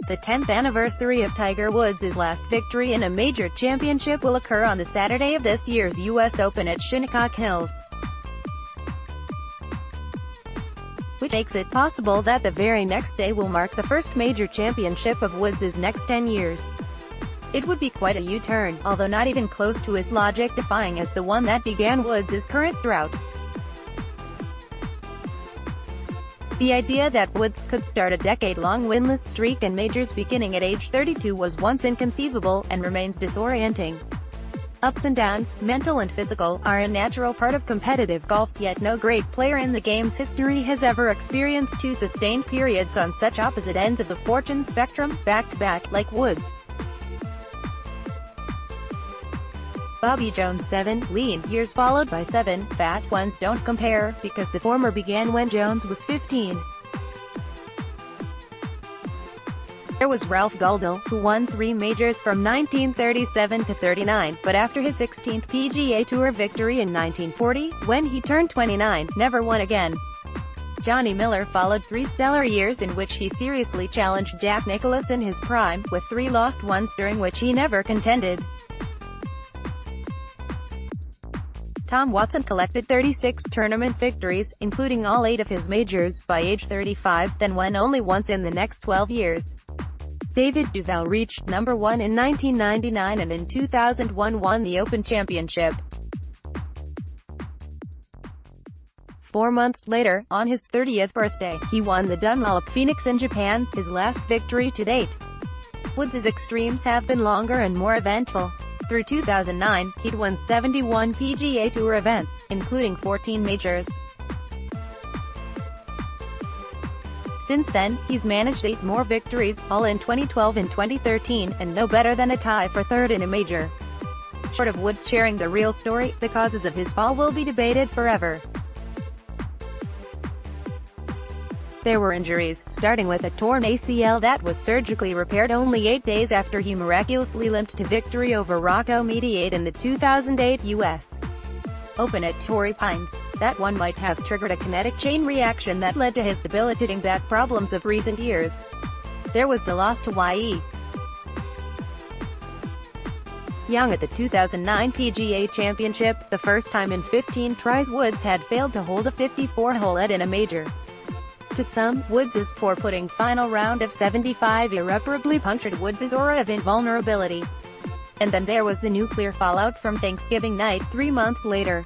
The 10th anniversary of Tiger Woods' last victory in a major championship will occur on the Saturday of this year's U.S. Open at Shinnecock Hills, which makes it possible that the very next day will mark the first major championship of Woods' next 10 years. It would be quite a U-turn, although not even close to as logic-defying as the one that began Woods' current drought. The idea that Woods could start a decade-long winless streak in majors beginning at age 32 was once inconceivable, and remains disorienting. Ups and downs, mental and physical, are a natural part of competitive golf, yet no great player in the game's history has ever experienced two sustained periods on such opposite ends of the fortune spectrum, back-to-back, like Woods. Bobby Jones' 7 lean years followed by 7 fat ones don't compare, because the former began when Jones was 15. There was Ralph Guldal, who won 3 majors from 1937 to 39, but after his 16th PGA Tour victory in 1940, when he turned 29, never won again. Johnny Miller followed 3 stellar years in which he seriously challenged Jack Nicklaus in his prime, with 3 lost ones during which he never contended. Tom Watson collected 36 tournament victories, including all 8 of his majors, by age 35, then won only once in the next 12 years. David Duval reached number 1 in 1999 and in 2001 won the Open Championship. 4 months later, on his 30th birthday, he won the Dunlop Phoenix in Japan, his last victory to date. Woods' extremes have been longer and more eventful. Through 2009, he'd won 71 PGA Tour events, including 14 majors. Since then, he's managed 8 more victories, all in 2012 and 2013, and no better than a tie for third in a major. Short of Woods sharing the real story, the causes of his fall will be debated forever. There were injuries, starting with a torn ACL that was surgically repaired only 8 days after he miraculously limped to victory over Rocco Mediate in the 2008 U.S. Open at Torrey Pines. That one might have triggered a kinetic chain reaction that led to his debilitating back problems of recent years. There was the loss to Hawaii. Young at the 2009 PGA Championship, the first time in 15 tries Woods had failed to hold a 54-hole lead in a major. To some, Woods' poor-putting final round of 75 irreparably punctured Woods' aura of invulnerability. And then there was the nuclear fallout from Thanksgiving night 3 months later.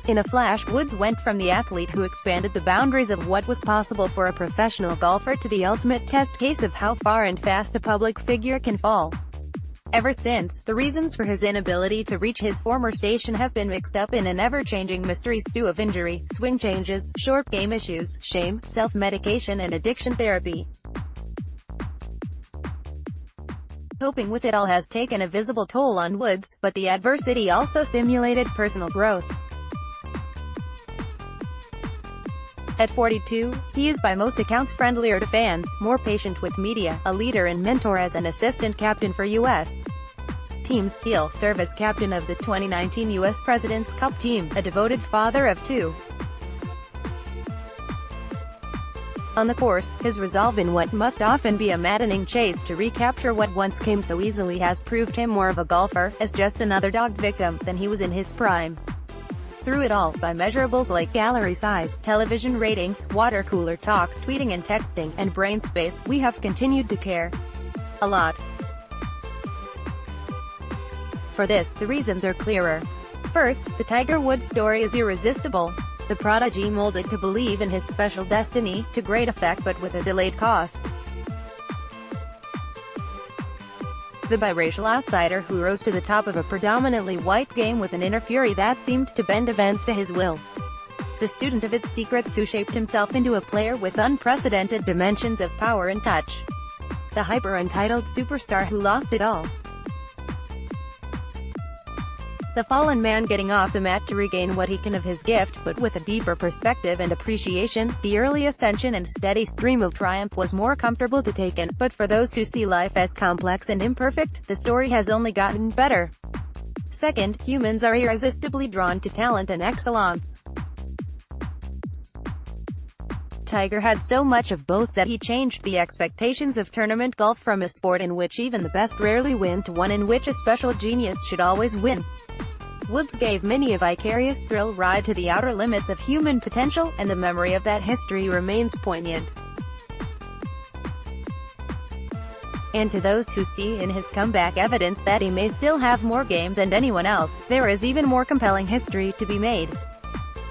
In a flash, Woods went from the athlete who expanded the boundaries of what was possible for a professional golfer to the ultimate test case of how far and fast a public figure can fall. Ever since, the reasons for his inability to reach his former station have been mixed up in an ever-changing mystery stew of injury, swing changes, short game issues, shame, self-medication and addiction therapy. Coping with it all has taken a visible toll on Woods, but the adversity also stimulated personal growth. At 42, he is by most accounts friendlier to fans, more patient with media, a leader and mentor as an assistant captain for U.S. teams. He'll serve as captain of the 2019 U.S. President's Cup team, a devoted father of 2. On the course, his resolve in what must often be a maddening chase to recapture what once came so easily has proved him more of a golfer, as just another dogged victim, than he was in his prime. Through it all, by measurables like gallery size, television ratings, water cooler talk, tweeting and texting, and brain space, we have continued to care. A lot. For this, the reasons are clearer. First, the Tiger Woods story is irresistible. The prodigy molded to believe in his special destiny, to great effect but with a delayed cost. The biracial outsider who rose to the top of a predominantly white game with an inner fury that seemed to bend events to his will. The student of its secrets who shaped himself into a player with unprecedented dimensions of power and touch. The hyper-entitled superstar who lost it all. The fallen man getting off the mat to regain what he can of his gift, but with a deeper perspective and appreciation. The early ascension and steady stream of triumph was more comfortable to take in, but for those who see life as complex and imperfect, the story has only gotten better. Second, humans are irresistibly drawn to talent and excellence. Tiger had so much of both that he changed the expectations of tournament golf from a sport in which even the best rarely win to one in which a special genius should always win. Woods gave many a vicarious thrill ride to the outer limits of human potential, and the memory of that history remains poignant. And to those who see in his comeback evidence that he may still have more game than anyone else, there is even more compelling history to be made.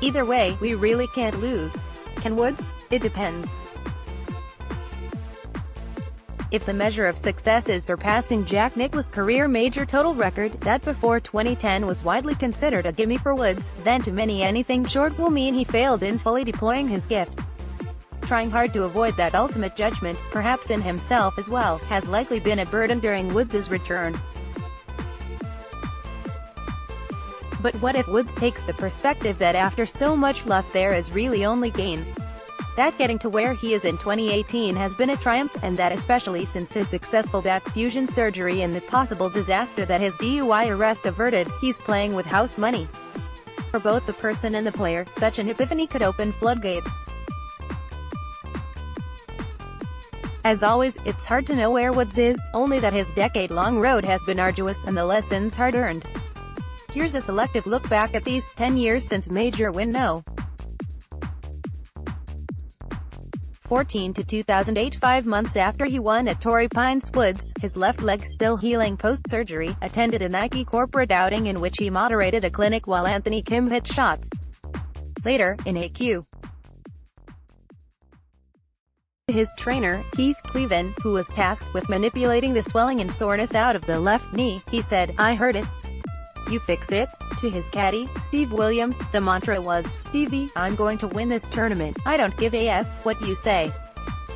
Either way, we really can't lose. Can Woods? It depends. If the measure of success is surpassing Jack Nicklaus' career major total record, that before 2010 was widely considered a gimme for Woods, then to many anything short will mean he failed in fully deploying his gift. Trying hard to avoid that ultimate judgment, perhaps in himself as well, has likely been a burden during Woods' return. But what if Woods takes the perspective that after so much loss there is really only gain? That getting to where he is in 2018 has been a triumph, and that especially since his successful back fusion surgery and the possible disaster that his DUI arrest averted, he's playing with house money. For both the person and the player, such an epiphany could open floodgates. As always, it's hard to know where Woods is, only that his decade-long road has been arduous and the lessons hard-earned. Here's a selective look back at these 10 years since major win no. 14 to 2008. 5 months after he won at Torrey Pines, Woods, his left leg still healing post-surgery, attended a Nike corporate outing in which he moderated a clinic while Anthony Kim hit shots. Later, in a Q. His trainer, Keith Cleven, who was tasked with manipulating the swelling and soreness out of the left knee, he said, "I heard it. You fix it." To his caddy, Steve Williams, the mantra was, "Stevie, I'm going to win this tournament. I don't give a s what you say."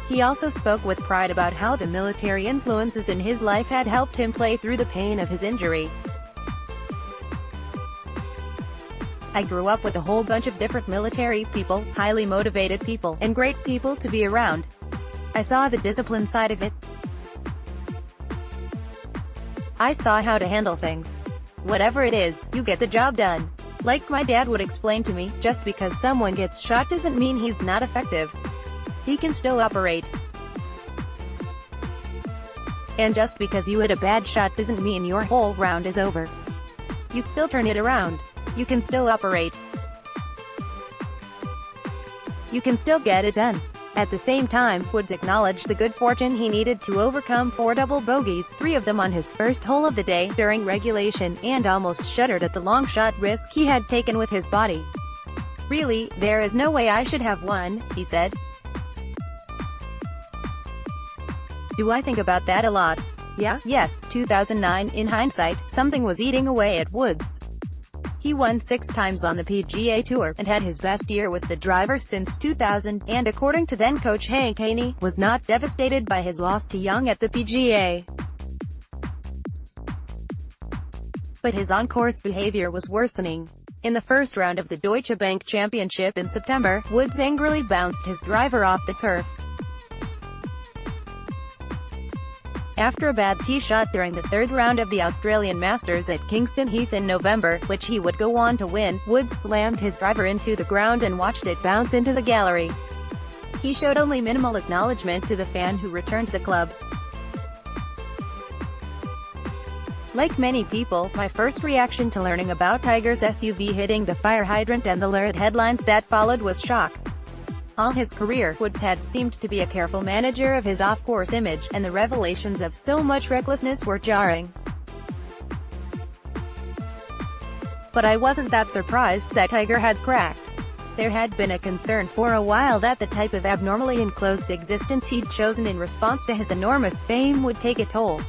He also spoke with pride about how the military influences in his life had helped him play through the pain of his injury. "I grew up with a whole bunch of different military people, highly motivated people, and great people to be around. I saw the discipline side of it. I saw how to handle things. Whatever it is, you get the job done. Like my dad would explain to me, just because someone gets shot doesn't mean he's not effective. He can still operate. And just because you hit a bad shot doesn't mean your whole round is over. You still turn it around. You can still operate. You can still get it done." At the same time, Woods acknowledged the good fortune he needed to overcome 4 double bogeys, 3 of them on his first hole of the day, during regulation, and almost shuddered at the long shot risk he had taken with his body. "Really, there is no way I should have won," he said. "Do I think about that a lot? Yeah, yes." 2009, in hindsight, something was eating away at Woods. He won 6 times on the PGA Tour, and had his best year with the driver since 2000, and according to then-coach Hank Haney, was not devastated by his loss to Young at the PGA. But his on-course behavior was worsening. In the first round of the Deutsche Bank Championship in September, Woods angrily bounced his driver off the turf. After a bad tee shot during the 3rd round of the Australian Masters at Kingston Heath in November, which he would go on to win, Woods slammed his driver into the ground and watched it bounce into the gallery. He showed only minimal acknowledgement to the fan who returned the club. Like many people, my first reaction to learning about Tiger's SUV hitting the fire hydrant and the lurid headlines that followed was shock. All his career, Woods had seemed to be a careful manager of his off-course image, and the revelations of so much recklessness were jarring. But I wasn't that surprised that Tiger had cracked. There had been a concern for a while that the type of abnormally enclosed existence he'd chosen in response to his enormous fame would take a toll.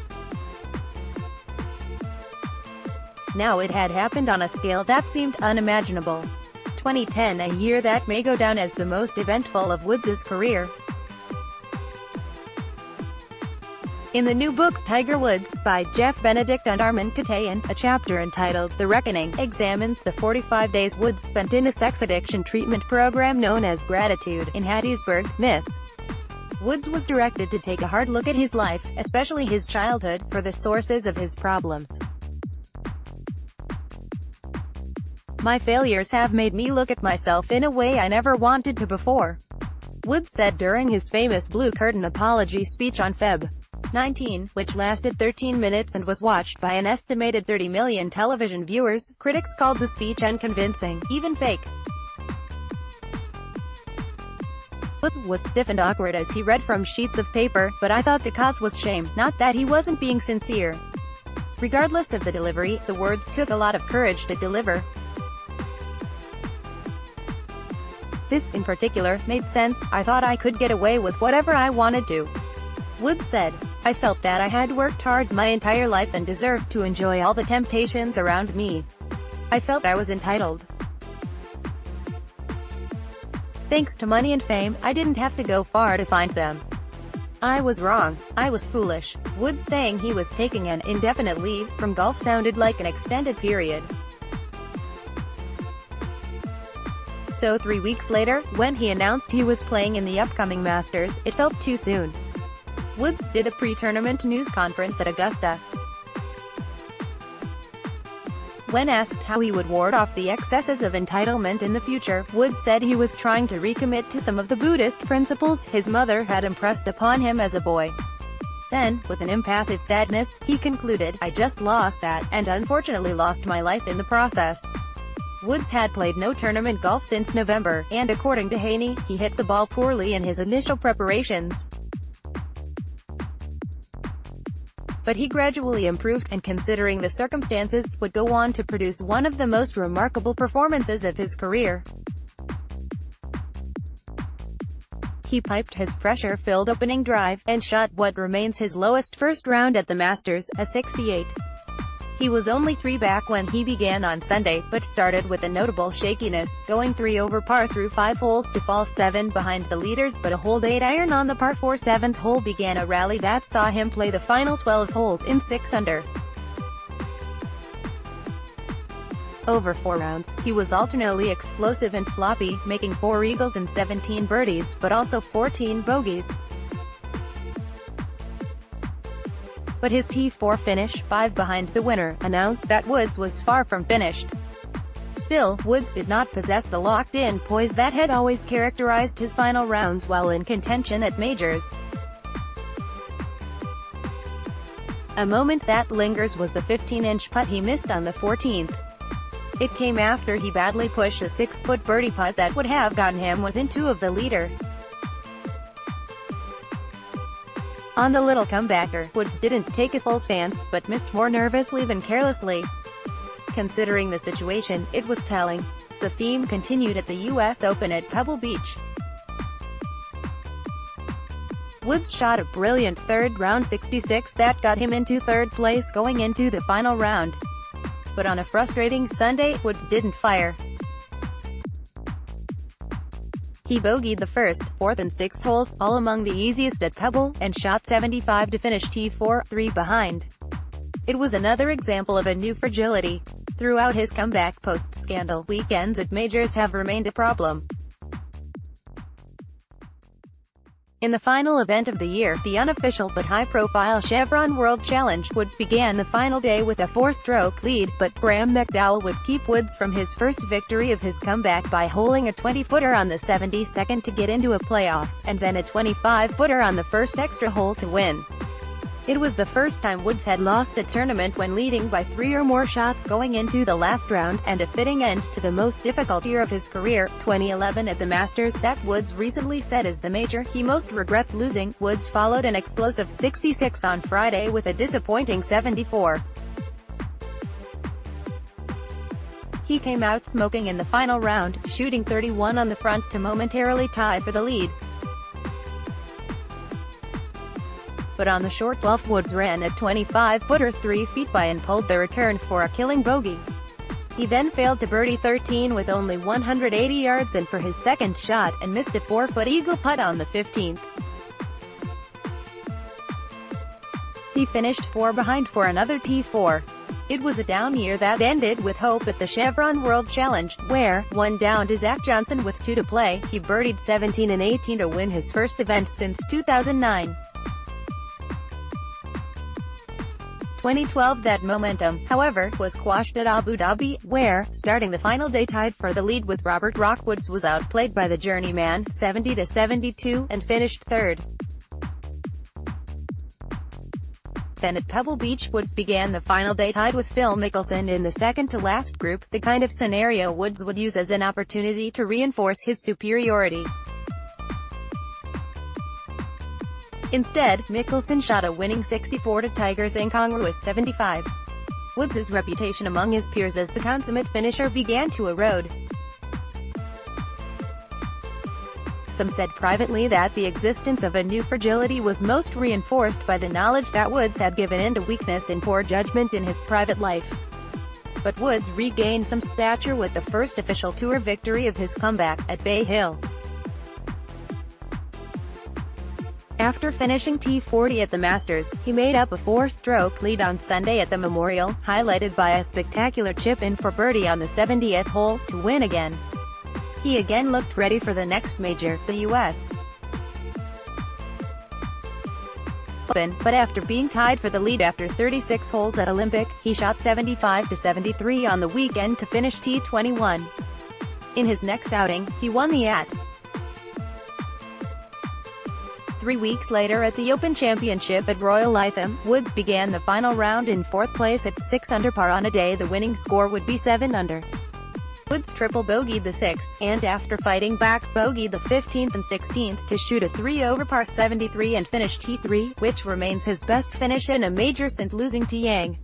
Now it had happened on a scale that seemed unimaginable. 2010, a year that may go down as the most eventful of Woods' career. In the new book, Tiger Woods, by Jeff Benedict and Armin Katayan, a chapter entitled The Reckoning examines the 45 days Woods spent in a sex addiction treatment program known as Gratitude, in Hattiesburg, Miss. Woods was directed to take a hard look at his life, especially his childhood, for the sources of his problems. "My failures have made me look at myself in a way I never wanted to before. Woods said during his famous Blue Curtain apology speech on Feb. 19, which lasted 13 minutes and was watched by an estimated 30 million television viewers. Critics called the speech unconvincing, even fake. Woods was stiff and awkward as he read from sheets of paper, but I thought the cause was shame, not that he wasn't being sincere. Regardless of the delivery, the words took a lot of courage to deliver. This, in particular, made sense. I thought I could get away with whatever I wanted to. Woods said, I felt that I had worked hard my entire life and deserved to enjoy all the temptations around me. I felt I was entitled. Thanks to money and fame, I didn't have to go far to find them. I was wrong. I was foolish. Woods saying he was taking an indefinite leave from golf sounded like an extended period. So 3 weeks later, when he announced he was playing in the upcoming Masters, it felt too soon. Woods did a pre-tournament news conference at Augusta. When asked how he would ward off the excesses of entitlement in the future, Woods said he was trying to recommit to some of the Buddhist principles his mother had impressed upon him as a boy. Then, with an impassive sadness, he concluded, I just lost that, and unfortunately lost my life in the process. Woods had played no tournament golf since November, and according to Haney, he hit the ball poorly in his initial preparations. But he gradually improved, and considering the circumstances, would go on to produce one of the most remarkable performances of his career. He piped his pressure-filled opening drive, and shot what remains his lowest first round at the Masters, a 68. He was only 3 back when he began on Sunday, but started with a notable shakiness, going 3 over par through 5 holes to fall 7 behind the leaders, but a holed 8-iron on the par 4 7th hole began a rally that saw him play the final 12 holes in 6 under. Over 4 rounds, he was alternately explosive and sloppy, making 4 eagles and 17 birdies, but also 14 bogeys. But his T4 finish, 5 behind the winner, announced that Woods was far from finished. Still, Woods did not possess the locked-in poise that had always characterized his final rounds while in contention at majors. A moment that lingers was the 15-inch putt he missed on the 14th. It came after he badly pushed a 6-foot birdie putt that would have gotten him within 2 of the leader. On the little comebacker, Woods didn't take a full stance, but missed more nervously than carelessly. Considering the situation, it was telling. The theme continued at the U.S. Open at Pebble Beach. Woods shot a brilliant third-round 66 that got him into 3rd place going into the final round. But on a frustrating Sunday, Woods didn't fire. He bogeyed the 1st, 4th and 6th holes, all among the easiest at Pebble, and shot 75 to finish T4, 3 behind. It was another example of a new fragility. Throughout his comeback post-scandal, weekends at majors have remained a problem. In the final event of the year, the unofficial but high-profile Chevron World Challenge, Woods began the final day with a 4-stroke lead, but Graham McDowell would keep Woods from his first victory of his comeback by holing a 20-footer on the 72nd to get into a playoff, and then a 25-footer on the first extra hole to win. It was the first time Woods had lost a tournament when leading by 3 or more shots going into the last round, and a fitting end to the most difficult year of his career, 2011 at the Masters, that Woods recently said is the major he most regrets losing. Woods followed an explosive 66 on Friday with a disappointing 74. He came out smoking in the final round, shooting 31 on the front to momentarily tie for the lead. But on the short 12th, Woods ran a 25-footer 3 feet by and pulled the return for a killing bogey. He then failed to birdie 13 with only 180 yards in for his second shot, and missed a 4-foot eagle putt on the 15th. He finished 4 behind for another T4. It was a down year that ended with hope at the Chevron World Challenge, where, 1 down to Zach Johnson with 2 to play, he birdied 17 and 18 to win his first event since 2009. 2012. That momentum, however, was quashed at Abu Dhabi, where, starting the final day tied for the lead with Robert Rock, Woods was outplayed by the journeyman, 70-72, and finished third. Then at Pebble Beach, Woods began the final day tied with Phil Mickelson in the second-to-last group, the kind of scenario Woods would use as an opportunity to reinforce his superiority. Instead, Mickelson shot a winning 64 to Tiger's incongruous 75. Woods' reputation among his peers as the consummate finisher began to erode. Some said privately that the existence of a new fragility was most reinforced by the knowledge that Woods had given in to weakness and poor judgment in his private life. But Woods regained some stature with the first official tour victory of his comeback, at Bay Hill. After finishing T40 at the Masters, he made up a 4-stroke lead on Sunday at the Memorial, highlighted by a spectacular chip-in for birdie on the 70th hole, to win again. He again looked ready for the next major, the U.S. Open, but after being tied for the lead after 36 holes at Olympic, he shot 75-73 on the weekend to finish T21. In his next outing, he won the at. 3 weeks later at the Open Championship at Royal Lytham, Woods began the final round in 4th place at 6 under par on a day the winning score would be 7 under. Woods triple bogeyed the 6th, and after fighting back, bogeyed the 15th and 16th to shoot a 3 over par 73 and finish T3, which remains his best finish in a major since losing to Yang.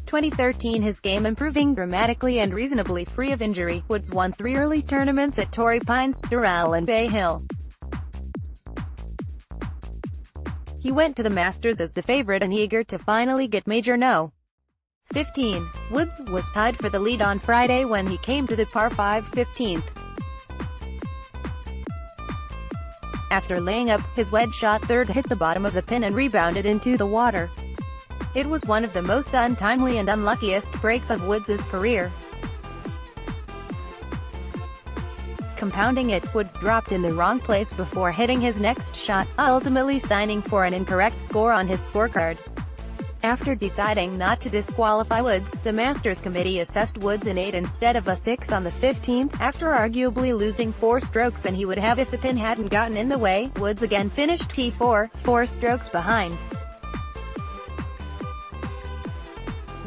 2013. His game improving dramatically and reasonably free of injury, Woods won 3 early tournaments at Torrey Pines, Doral and Bay Hill. He went to the Masters as the favorite and eager to finally get major no. 15. Woods was tied for the lead on Friday when he came to the par 5 15th. After laying up, his wedge shot third hit the bottom of the pin and rebounded into the water. It was one of the most untimely and unluckiest breaks of Woods' career. Compounding it, Woods dropped in the wrong place before hitting his next shot, ultimately signing for an incorrect score on his scorecard. After deciding not to disqualify Woods, the Masters committee assessed Woods an 8 instead of a 6 on the 15th, after arguably losing 4 strokes than he would have if the pin hadn't gotten in the way. Woods again finished T4, 4 strokes behind.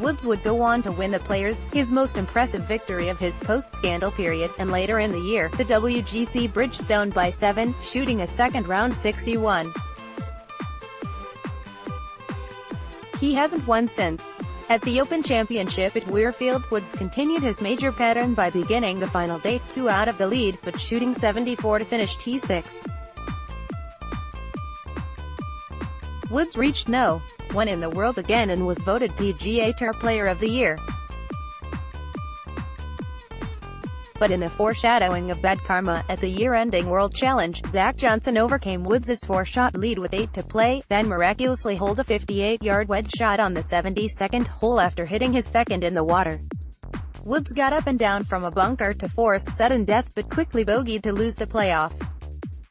Woods would go on to win the Players, his most impressive victory of his post-scandal period, and later in the year, the WGC Bridgestone by 7, shooting a second-round 61. He hasn't won since. At the Open Championship at Weirfield, Woods continued his major pattern by beginning the final day 2 out of the lead, but shooting 74 to finish T6. Woods reached no. 1 in the world again and was voted PGA Tour Player of the Year. But in a foreshadowing of bad karma, at the year-ending World Challenge, Zach Johnson overcame Woods' 4-shot lead with 8 to play, then miraculously holed a 58-yard wedge shot on the 72nd hole after hitting his second in the water. Woods got up and down from a bunker to force sudden death but quickly bogeyed to lose the playoff.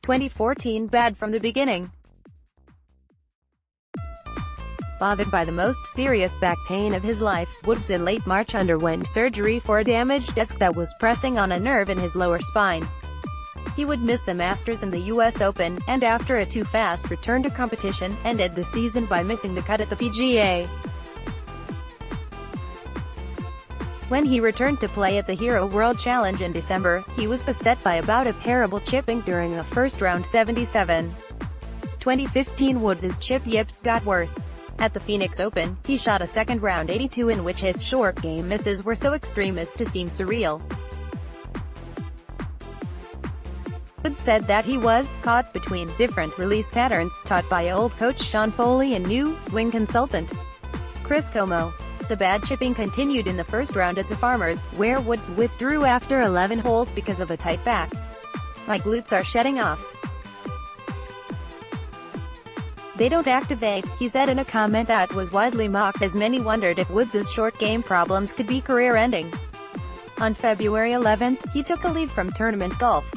2014. Bad from the beginning. Bothered by the most serious back pain of his life, Woods in late March underwent surgery for a damaged disc that was pressing on a nerve in his lower spine. He would miss the Masters and the U.S. Open, and after a too-fast return to competition, ended the season by missing the cut at the PGA. When he returned to play at the Hero World Challenge in December, he was beset by a bout of terrible chipping during a first-round 77. 2015. Woods' chip yips got worse. At the Phoenix Open, he shot a second-round 82 in which his short-game misses were so extreme as to seem surreal. Woods said that he was caught between different release patterns, taught by old coach Sean Foley and new swing consultant Chris Como. The bad chipping continued in the first round at the Farmers, where Woods withdrew after 11 holes because of a tight back. "My glutes are shedding off. They don't activate," he said in a comment that was widely mocked as many wondered if Woods' short game problems could be career-ending. On February 11, he took a leave from tournament golf.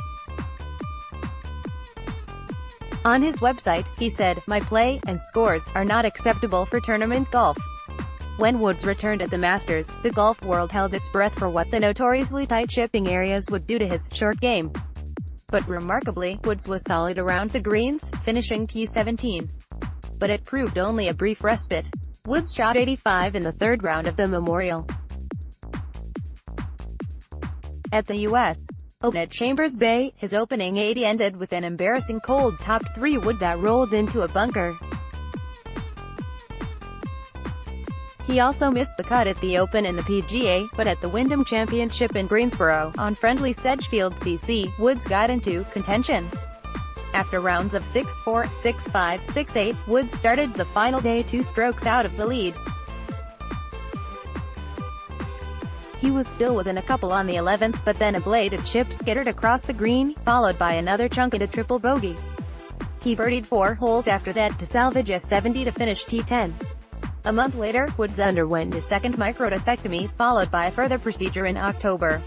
On his website, he said, "My play and scores are not acceptable for tournament golf." When Woods returned at the Masters, the golf world held its breath for what the notoriously tight chipping areas would do to his short game. But remarkably, Woods was solid around the greens, finishing T17. But it proved only a brief respite. Woods shot 85 in the third round of the Memorial. At the U.S. Open at Chambers Bay, his opening 80 ended with an embarrassing cold topped 3-wood that rolled into a bunker. He also missed the cut at the Open and the PGA, but at the Wyndham Championship in Greensboro, on friendly Sedgefield CC, Woods got into contention. After rounds of 6-4, 6-5, 6-8, Woods started the final day 2 strokes out of the lead. He was still within a couple on the 11th, but then a bladed chip skittered across the green, followed by another chunk and a triple bogey. He birdied 4 holes after that to salvage a 70 to finish T10. A month later, Woods underwent a second microdiscectomy, followed by a further procedure in October.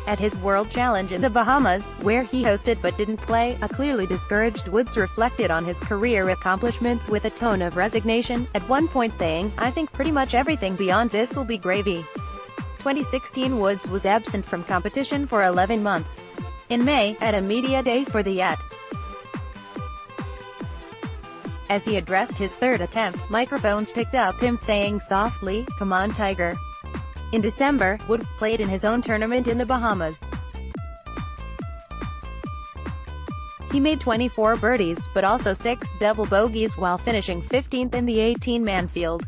At his World Challenge in the Bahamas, where he hosted but didn't play, a clearly discouraged Woods reflected on his career accomplishments with a tone of resignation, at one point saying, "I think pretty much everything beyond this will be gravy." 2016 Woods was absent from competition for 11 months. In May, at a media day for the Yacht. As he addressed his third attempt, microphones picked up him saying softly, "Come on, Tiger." In December, Woods played in his own tournament in the Bahamas. He made 24 birdies, but also 6 double bogeys while finishing 15th in the 18-man field.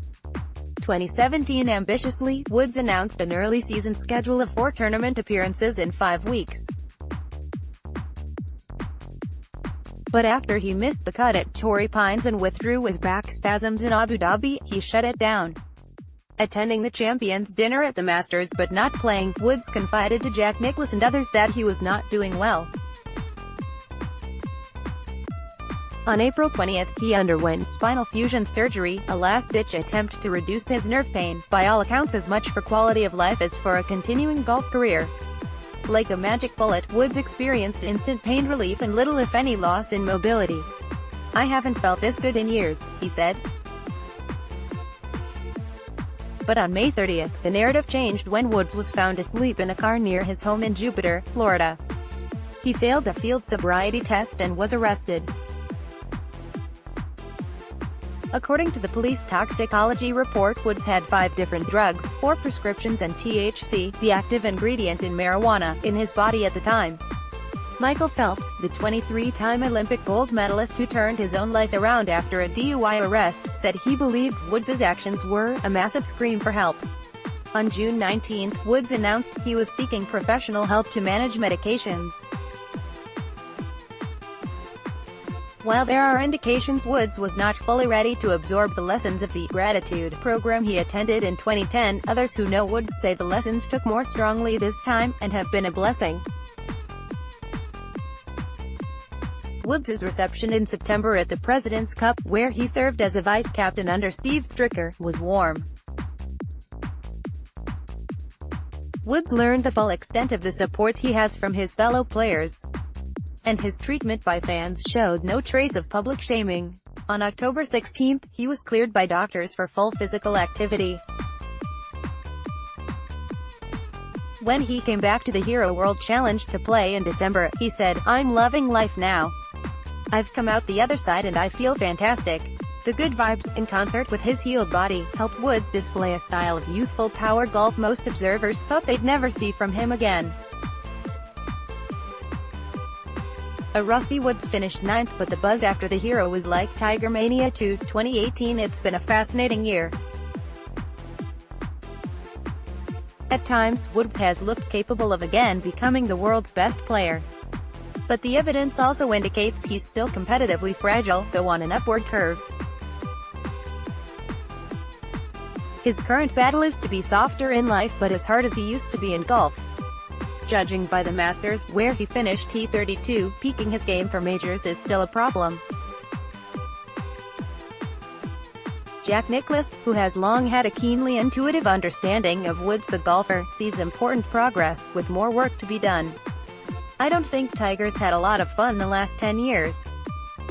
2017 Ambitiously, Woods announced an early season schedule of 4 tournament appearances in 5 weeks. But after he missed the cut at Torrey Pines and withdrew with back spasms in Abu Dhabi, he shut it down. Attending the Champions Dinner at the Masters but not playing, Woods confided to Jack Nicklaus and others that he was not doing well. On April 20th, he underwent spinal fusion surgery, a last-ditch attempt to reduce his nerve pain, by all accounts as much for quality of life as for a continuing golf career. Like a magic bullet, Woods experienced instant pain relief and little if any loss in mobility. "I haven't felt this good in years," he said. But on May 30th, the narrative changed when Woods was found asleep in a car near his home in Jupiter, Florida. He failed a field sobriety test and was arrested. According to the police toxicology report, Woods had 5 different drugs, 4 prescriptions and THC, the active ingredient in marijuana, in his body at the time. Michael Phelps, the 23-time Olympic gold medalist who turned his own life around after a DUI arrest, said he believed Woods' actions were a massive scream for help. On June 19, Woods announced he was seeking professional help to manage medications. While there are indications Woods was not fully ready to absorb the lessons of the gratitude program he attended in 2010, others who know Woods say the lessons took more strongly this time, and have been a blessing. Woods' reception in September at the President's Cup, where he served as a vice-captain under Steve Stricker, was warm. Woods learned the full extent of the support he has from his fellow players. And his treatment by fans showed no trace of public shaming. On October 16, he was cleared by doctors for full physical activity. When he came back to the Hero World Challenge to play in December, he said, "I'm loving life now. I've come out the other side and I feel fantastic." The good vibes, in concert with his healed body, helped Woods display a style of youthful power golf most observers thought they'd never see from him again. A rusty Woods finished 9th, but the buzz after the Hero was like Tiger Mania 2, 2018. It's been a fascinating year. At times, Woods has looked capable of again becoming the world's best player. But the evidence also indicates he's still competitively fragile, though on an upward curve. His current battle is to be softer in life but as hard as he used to be in golf. Judging by the Masters, where he finished T32, peaking his game for majors is still a problem. Jack Nicklaus, who has long had a keenly intuitive understanding of Woods the golfer, sees important progress, with more work to be done. I don't think Tiger's had a lot of fun the last 10 years.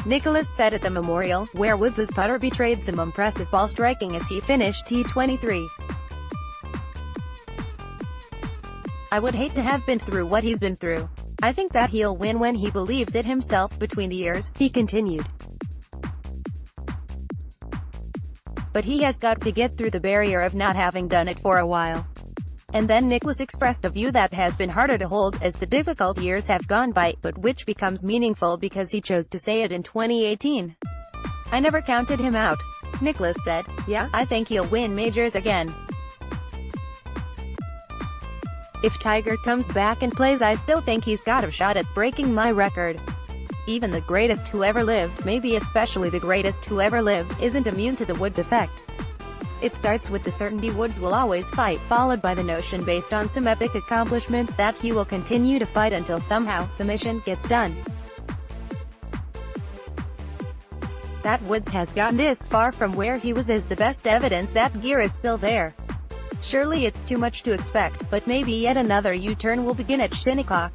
Nicholas said at the Memorial, where Woods' putter betrayed some impressive ball striking as he finished T23. I would hate to have been through what he's been through. I think that he'll win when he believes it himself between the years, he continued. But he has got to get through the barrier of not having done it for a while. And then Nicholas expressed a view that has been harder to hold as the difficult years have gone by, but which becomes meaningful because he chose to say it in 2018. I never counted him out. Nicholas said, yeah, I think he'll win majors again. If Tiger comes back and plays, I still think he's got a shot at breaking my record. Even the greatest who ever lived, maybe especially the greatest who ever lived, isn't immune to the Woods effect. It starts with the certainty Woods will always fight, followed by the notion based on some epic accomplishments that he will continue to fight until somehow, the mission gets done. That Woods has gotten this far from where he was is the best evidence that gear is still there. Surely it's too much to expect, but maybe yet another U-turn will begin at Shinnecock.